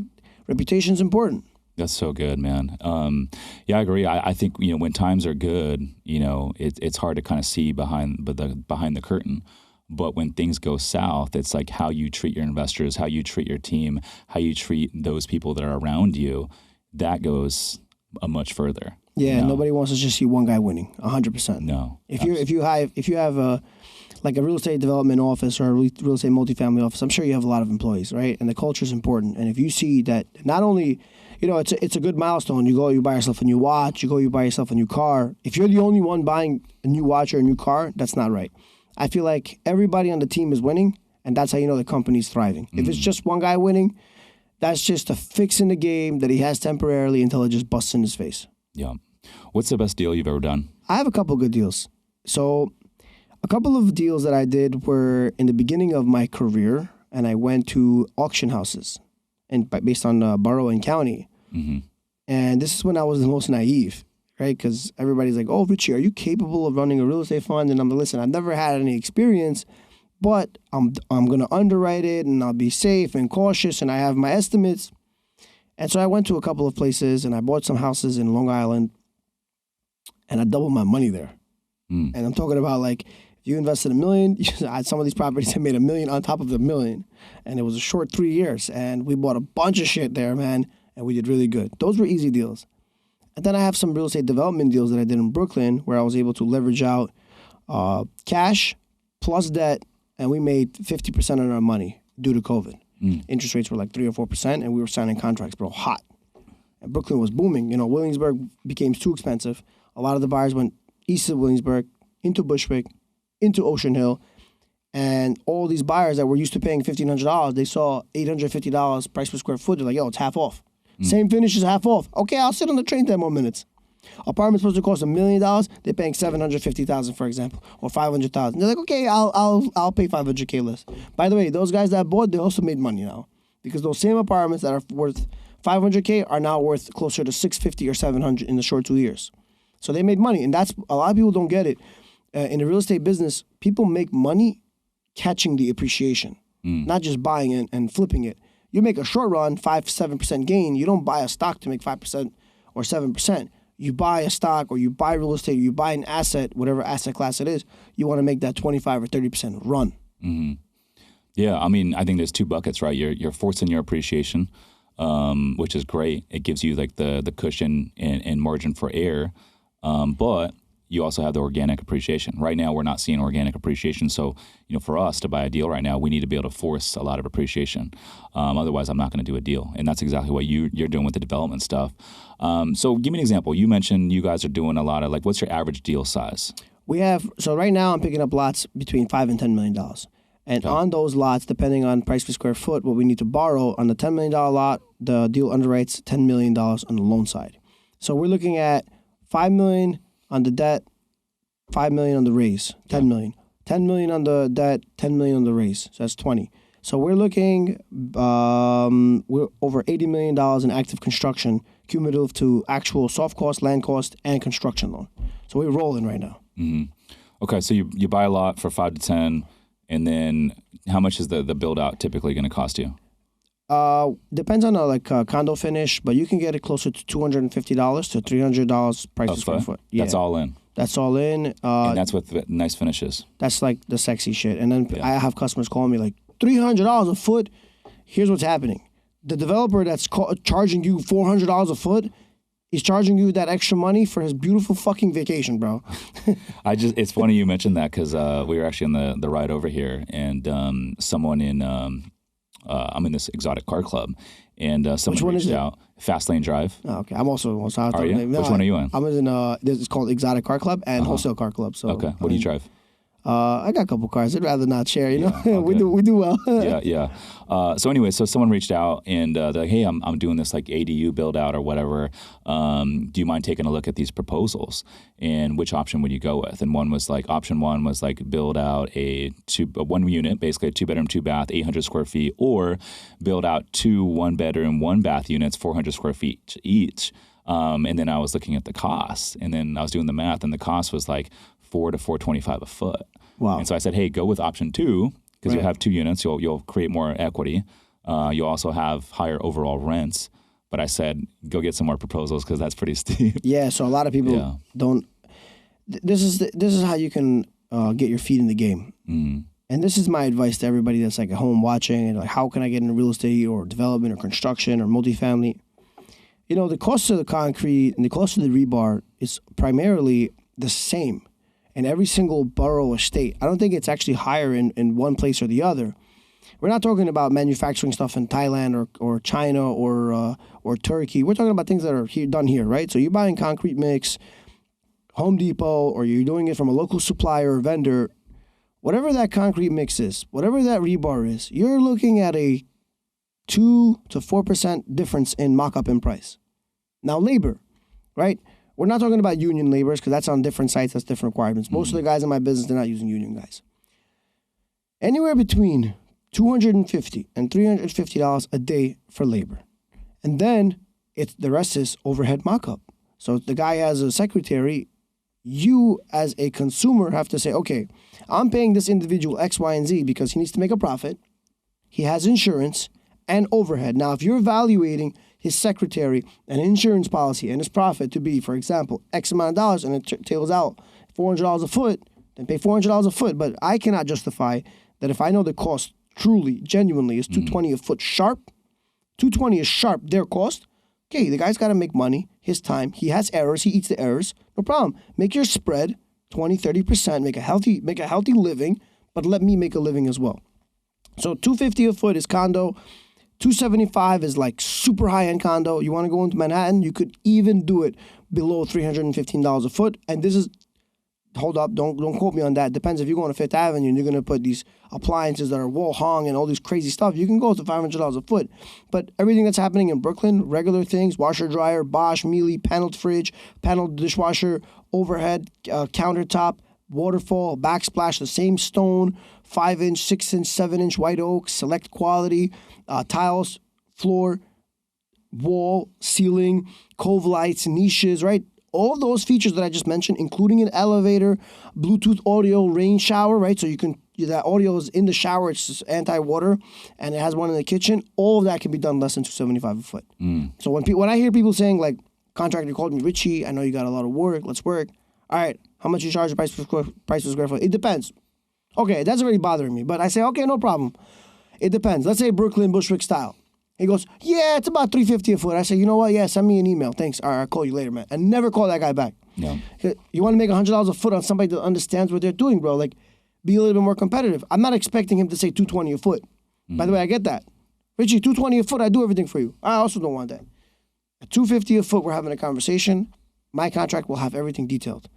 reputation's important. That's so good, man. Yeah, I agree. I think, when times are good, it's hard to kind of see behind the curtain. But when things go south, it's like how you treat your investors, how you treat your team, how you treat those people that are around you, that goes much further. Yeah, nobody wants to just see one guy winning, 100%. No. If you have a real estate development office or a real estate multifamily office, I'm sure you have a lot of employees, right? And the culture is important. And if you see that not only, it's a good milestone. You buy yourself a new watch. You buy yourself a new car. If you're the only one buying a new watch or a new car, that's not right. I feel like everybody on the team is winning And that's how you know the company's thriving. If it's just one guy winning, that's just a fix in the game that he has temporarily until it just busts in his face. Yeah. What's the best deal you've ever done? I have a couple good deals. So a couple of deals that I did were in the beginning of my career, and I went to auction houses and based on borough and county. Mm-hmm. And this is when I was the most naive, right? Because everybody's like, oh, Richie, are you capable of running a real estate fund? And I'm like, listen, I've never had any experience, but I'm going to underwrite it, and I'll be safe and cautious, and I have my estimates. And so I went to a couple of places, and I bought some houses in Long Island, and I doubled my money there. And I'm talking about, like, if you invested $1 million, some of these properties have made $1 million on top of the $1 million. And it was a short 3 years. And we bought a bunch of shit there, man. And we did really good. Those were easy deals. And then I have some real estate development deals that I did in Brooklyn where I was able to leverage out cash plus debt. And we made 50% on our money due to COVID. Interest rates were like 3 or 4%. And we were signing contracts, bro, hot. And Brooklyn was booming. You know, Williamsburg became too expensive. A lot of the buyers went east of Williamsburg, into Bushwick, into Ocean Hill, and all these buyers that were used to paying $1,500, they saw $850 price per square foot. They're like, yo, it's half off. Same finish is half off. Okay, I'll sit on the train 10 more minutes. Apartment's supposed to cost $1 million. They're paying $750,000, for example, or $500,000. They're like, okay, I'll pay $500K less. By the way, those guys that bought, they also made money now, because those same apartments that are worth $500K are now worth closer to $650 or $700 in the short 2 years. So they made money, and that's a lot of people don't get it. In the real estate business, people make money catching the appreciation, not just buying it and flipping it. You make a short run, 5-7% gain. You don't buy a stock to make 5% or 7%. You buy a stock, or you buy real estate, or you buy an asset, whatever asset class it is. You want to make that 25 or 30% run. Mm-hmm. Yeah, I mean, I think there's two buckets, right? You're forcing your appreciation, which is great. It gives you like the cushion and margin for error. But you also have the organic appreciation. Right now, we're not seeing organic appreciation. So, you know, for us to buy a deal right now, we need to be able to force a lot of appreciation. Otherwise, I'm not going to do a deal. And that's exactly what you're doing with the development stuff. So give me an example. You mentioned you guys are doing a lot of, like, what's your average deal size? So right now I'm picking up lots between $5 and $10 million. And on those lots, depending on price per square foot, what we need to borrow, on the $10 million lot, the deal underwrites $10 million on the loan side. So we're looking at $5 million on the debt, $5 million on the raise, $10 million. $10 million on the debt, $10 million on the raise. So that's 20. So we're looking, we're over $80 million in active construction, cumulative to actual soft cost, land cost, and construction loan. So we're rolling right now. Mm-hmm. Okay, so you buy a lot for 5 to 10, and then how much is the build out typically going to cost you? Depends on condo finish, but you can get it closer to $250 to $300 price per square foot. Yeah. That's all in. That's all in. And that's with nice finishes. That's like the sexy shit. And then I have customers calling me like, $300 a foot. Here's what's happening. The developer that's charging you $400 a foot is charging you that extra money for his beautiful fucking vacation, bro. It's funny you mentioned that, because we were actually on the ride over here, and someone in I'm in this exotic car club, and someone reached out. Fast Lane Drive. Oh, okay, I'm also. Are you? Which one are you in? I'm in. It's called Exotic Car Club and Wholesale Car Club. So okay, what do you drive? I got a couple cars. I'd rather not share. You know, we do well. Yeah. So anyway, someone reached out, and they're like, "Hey, I'm doing this like ADU build out or whatever. Do you mind taking a look at these proposals? And which option would you go with?" And option one was like build out a 1 unit, basically a 2-bedroom, 2-bath, 800 square feet, or build out 2 1-bedroom, 1-bath units, 400 square feet each. And then I was looking at the costs, and then I was doing the math, and the cost was like $400 to $425 a foot. Wow. And so I said, hey, go with option 2, because you'll have 2 units. You'll create more equity. You'll also have higher overall rents. But I said, go get some more proposals, because that's pretty steep. Yeah. So a lot of people don't. This is how you can get your feet in the game. Mm-hmm. And this is my advice to everybody that's like at home watching, and like, how can I get into real estate or development or construction or multifamily? You know, the cost of the concrete and the cost of the rebar is primarily the same in every single borough or state. I don't think it's actually higher in one place or the other. We're not talking about manufacturing stuff in Thailand or China or Turkey. We're talking about things that are done here, right? So you're buying concrete mix, Home Depot, or you're doing it from a local supplier or vendor. whatever that concrete mix is, whatever that rebar is, you're looking at a 2 to 4% difference in mock-up in price. Now, labor, right? We're not talking about union laborers because that's on different sites, that's different requirements. Most of the guys in my business, they're not using union guys. Anywhere between $250 and $350 a day for labor. And then the rest is overhead mock-up. So if the guy has a secretary, you as a consumer have to say, okay, I'm paying this individual X, Y, and Z because he needs to make a profit. He has insurance and overhead. Now, if you're evaluating his secretary and insurance policy and his profit to be, for example, X amount of dollars and it tails out $400 a foot, then pay $400 a foot. But I cannot justify that if I know the cost truly, genuinely is $220 a foot sharp, $220 is sharp, their cost. Okay, the guy's got to make money, his time. He has errors. He eats the errors. No problem. Make your spread 20, 30%. Make a healthy living, but let me make a living as well. So $250 a foot is condo. $275 is like super high-end condo. You want to go into Manhattan, you could even do it below $315 a foot. And this is, hold up, don't quote me on that. Depends if you're going to Fifth Avenue and you're going to put these appliances that are wall hung and all this crazy stuff, you can go to $500 a foot. But everything that's happening in Brooklyn, regular things, washer, dryer, Bosch, Miele, paneled fridge, paneled dishwasher, overhead, countertop, waterfall, backsplash, the same stone, 5-inch, 6-inch, 7-inch white oak, select quality, tiles, floor, wall, ceiling, cove lights, niches, right? All those features that I just mentioned, including an elevator, Bluetooth audio, rain shower, right? So that audio is in the shower, it's just anti-water, and it has one in the kitchen. All of that can be done less than $275 a foot. So when I hear people saying, like, contractor called me, Richie, I know you got a lot of work, let's work. All right, how much you charge the price per square foot? It depends. Okay, that's already bothering me. But I say, okay, no problem. It depends. Let's say Brooklyn, Bushwick style. He goes, yeah, it's about $350 a foot. I say, you know what? Yeah, send me an email. Thanks. All right, I'll call you later, man. And never call that guy back. Yeah. You want to make $100 a foot on somebody that understands what they're doing, bro. Like, be a little bit more competitive. I'm not expecting him to say $220 a foot. By the way, I get that. Richie, $220 a foot, I do everything for you. I also don't want that. At $250 a foot, we're having a conversation. My contract will have everything detailed.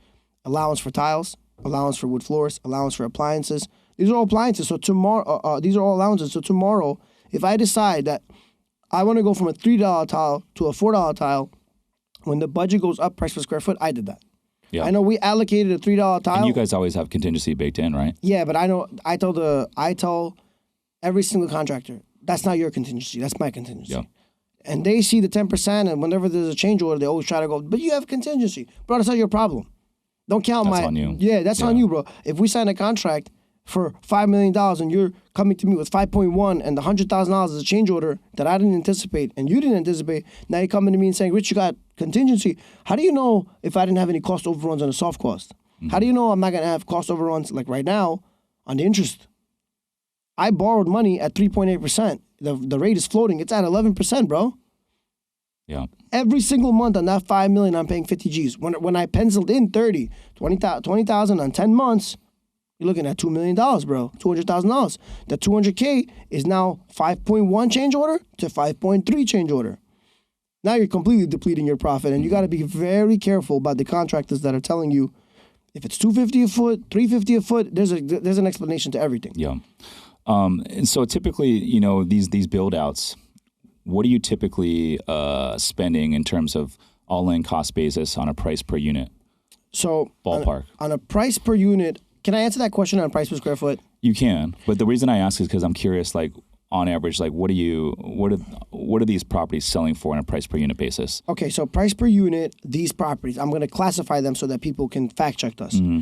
Allowance for tiles, allowance for wood floors, allowance for appliances. These are all appliances. So tomorrow, these are all allowances. So tomorrow, if I decide that I want to go from a $3 tile to a $4 tile, when the budget goes up, price per square foot, I did that. Yeah. I know we allocated a $3 tile. And you guys always have contingency baked in, right? Yeah, but I tell every single contractor, that's not your contingency, that's my contingency. Yeah. And they see the 10%, and whenever there's a change order, they always try to go, but you have contingency. Bro, that's not your problem. Don't count that's on you. Yeah, that's on you, bro. If we sign a contract for $5 million and you're coming to me with 5.1 and the $100,000 is a change order that I didn't anticipate and you didn't anticipate, now you're coming to me and saying, Rich, you got contingency. How do you know if I didn't have any cost overruns on the soft cost? How do you know I'm not going to have cost overruns like right now on the interest? I borrowed money at 3.8%. The rate is floating. It's at 11%, bro. Yeah. Every single month on that $5 million, I'm paying 50 G's. When I penciled in 20,000 on 10 months, you're looking at $2 million, bro. $200,000. The $200K is now 5.1 change order to 5.3 change order. Now you're completely depleting your profit, and you got to be very careful about the contractors that are telling you if it's $250 a foot, $350 a foot. There's an explanation to everything. Yeah. And so typically, these build outs, what are you typically spending in terms of all-in cost basis on a price per unit? So ballpark. On a price per unit, can I answer that question on price per square foot? You can, but the reason I ask is because I'm curious, like on average, like what are these properties selling for on a price per unit basis? Okay, so price per unit, these properties, I'm going to classify them so that people can fact check us. Mm-hmm.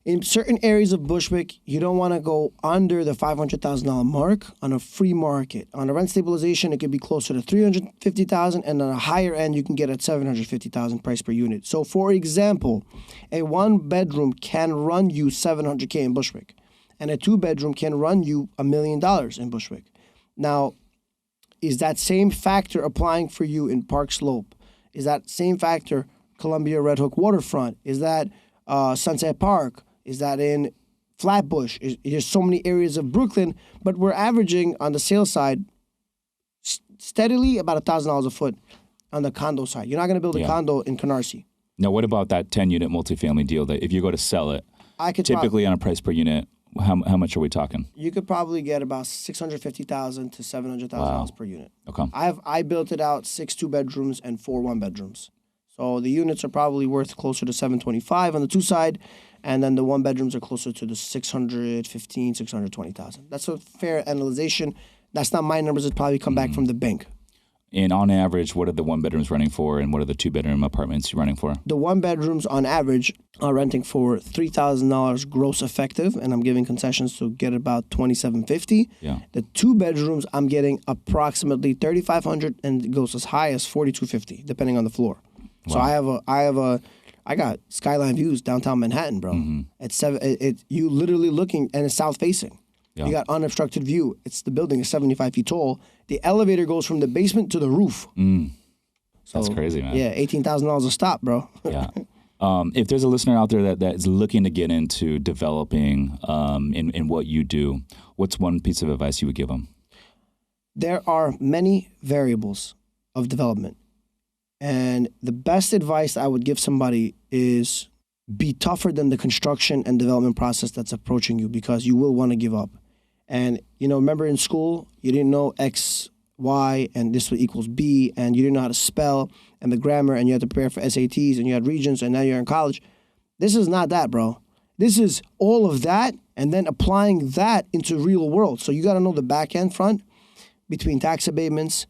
In certain areas of Bushwick, you don't want to go under the $500,000 mark on a free market. On a rent stabilization, it could be closer to $350,000, and on a higher end, you can get at $750,000 price per unit. So, for example, a one-bedroom can run you $700K in Bushwick, and a two-bedroom can run you $1 million in Bushwick. Now, is that same factor applying for you in Park Slope? Is that same factor Columbia Red Hook Waterfront? Is that Sunset Park? Is that in Flatbush? There's so many areas of Brooklyn, but we're averaging on the sales side steadily about $1,000 a foot on the condo side. You're not going to build a condo in Canarsie. Now, what about that 10-unit multifamily deal that if you go to sell it, typically on a price per unit, How much are we talking? You could probably get about $650,000 to $700,000 per unit. Okay. I built it out 6 2-bedrooms and 4 1-bedrooms. So the units are probably worth closer to $725,000 on the 2 side, and then the 1-bedrooms are closer to the $615,000, $620,000. That's a fair analyzation. That's not my numbers. It's probably come back from the bank. And on average, what are the 1-bedrooms running for, and what are the 2-bedroom apartments running for? The 1-bedrooms on average are renting for $3,000 gross effective, and I'm giving concessions to get about $2,750. Yeah. The 2-bedrooms, I'm getting approximately $3,500, and it goes as high as $4,250, depending on the floor. Wow. So I got skyline views downtown Manhattan, bro. It's you literally looking, and it's south facing. Yeah. You got unobstructed view. The building is 75 feet tall. The elevator goes from the basement to the roof. That's crazy, man. Yeah, $18,000 a stop, bro. Yeah. If there's a listener out there that is looking to get into developing in what you do, what's one piece of advice you would give them? There are many variables of development. And the best advice I would give somebody is be tougher than the construction and development process that's approaching you, because you will want to give up. And, remember in school, you didn't know X, Y, and this equals B, and you didn't know how to spell and the grammar, and you had to prepare for SATs, and you had Regents, and now you're in college. This is not that, bro. This is all of that, and then applying that into real world. So you got to know the back end front between tax abatements.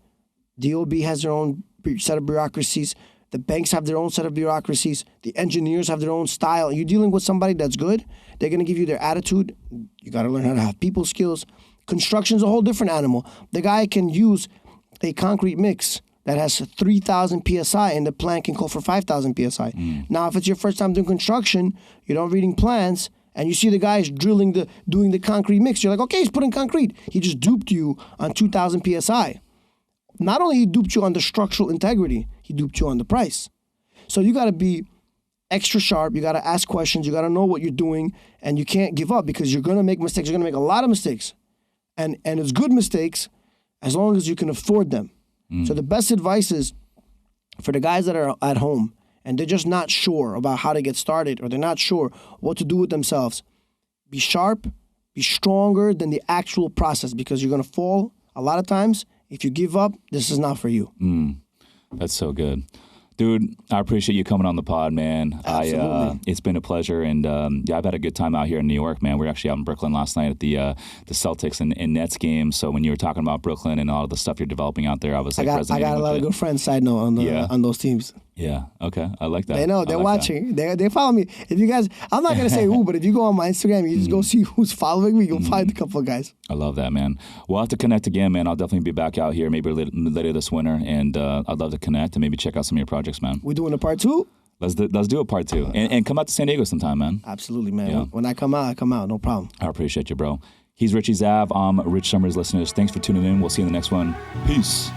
DOB has their own set of bureaucracies. The banks have their own set of bureaucracies. The engineers have their own style. You're dealing with somebody that's good. They're going to give you their attitude. You got to learn how to have people skills. Construction's a whole different animal. The guy can use a concrete mix that has 3,000 PSI, and the plan can call for 5,000 PSI. Now, if it's your first time doing construction, you're not reading plans, and you see the guys doing the concrete mix, you're like, okay, he's putting concrete. He just duped you on 2,000 PSI. Not only he duped you on the structural integrity, he duped you on the price. So you got to be extra sharp. You got to ask questions. You got to know what you're doing, and you can't give up, because you're going to make mistakes. You're going to make a lot of mistakes, and it's good mistakes as long as you can afford them. So the best advice is for the guys that are at home and they're just not sure about how to get started, or they're not sure what to do with themselves. Be sharp, be stronger than the actual process, because you're going to fall a lot of times. If you give up, this is not for you. That's so good. Dude, I appreciate you coming on the pod, man. Absolutely. It's been a pleasure, and I've had a good time out here in New York, man. We were actually out in Brooklyn last night at the Celtics and Nets game. So when you were talking about Brooklyn and all of the stuff you're developing out there, I was like, I got a lot of good friends. Side note on those teams. Yeah. Okay. I like that. They know. They're watching. They follow me. If you guys, I'm not going to say who, but if you go on my Instagram, you just go see who's following me. You'll find a couple of guys. I love that, man. We'll have to connect again, man. I'll definitely be back out here maybe later this winter, and I'd love to connect and maybe check out some of your projects, man. We're doing a part 2? Let's do a part 2. And come out to San Diego sometime, man. Absolutely, man. Yeah. When I come out, no problem. I appreciate you, bro. He's Richie Zav. I'm Rich Summers. Listeners, thanks for tuning in. We'll see you in the next one. Peace.